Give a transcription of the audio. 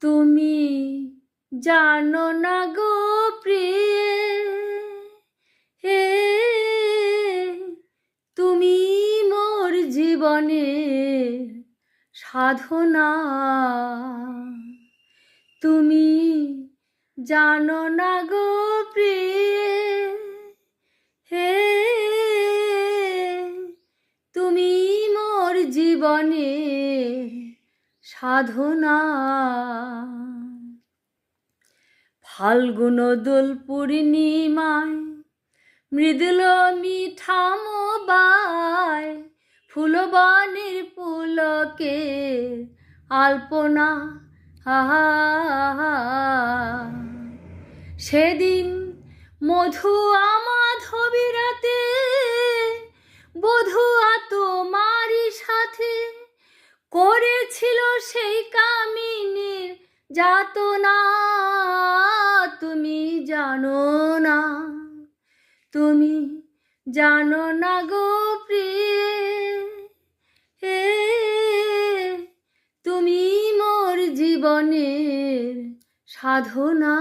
তুমি জানো না গো প্রিয়ে, হে তুমি মোর জীবনের সাধনা। তুমি জানো না গো প্রিয়ে, হে তুমি মোর জীবনের সাধনা। ফাল্গুন দোল পূর্ণিমায় মৃদুল মিঠাম বায়, ফুলবনের পুলকে আলপনা। সেদিন মধু আমাধবী রাতে বধুয়া তোমারই সাথে করেছিল সেই কামিনীর যাতনা। তুমি জানো না, তুমি জানো না গো প্রিয়ে, হে তুমি মোর জীবনের সাধনা।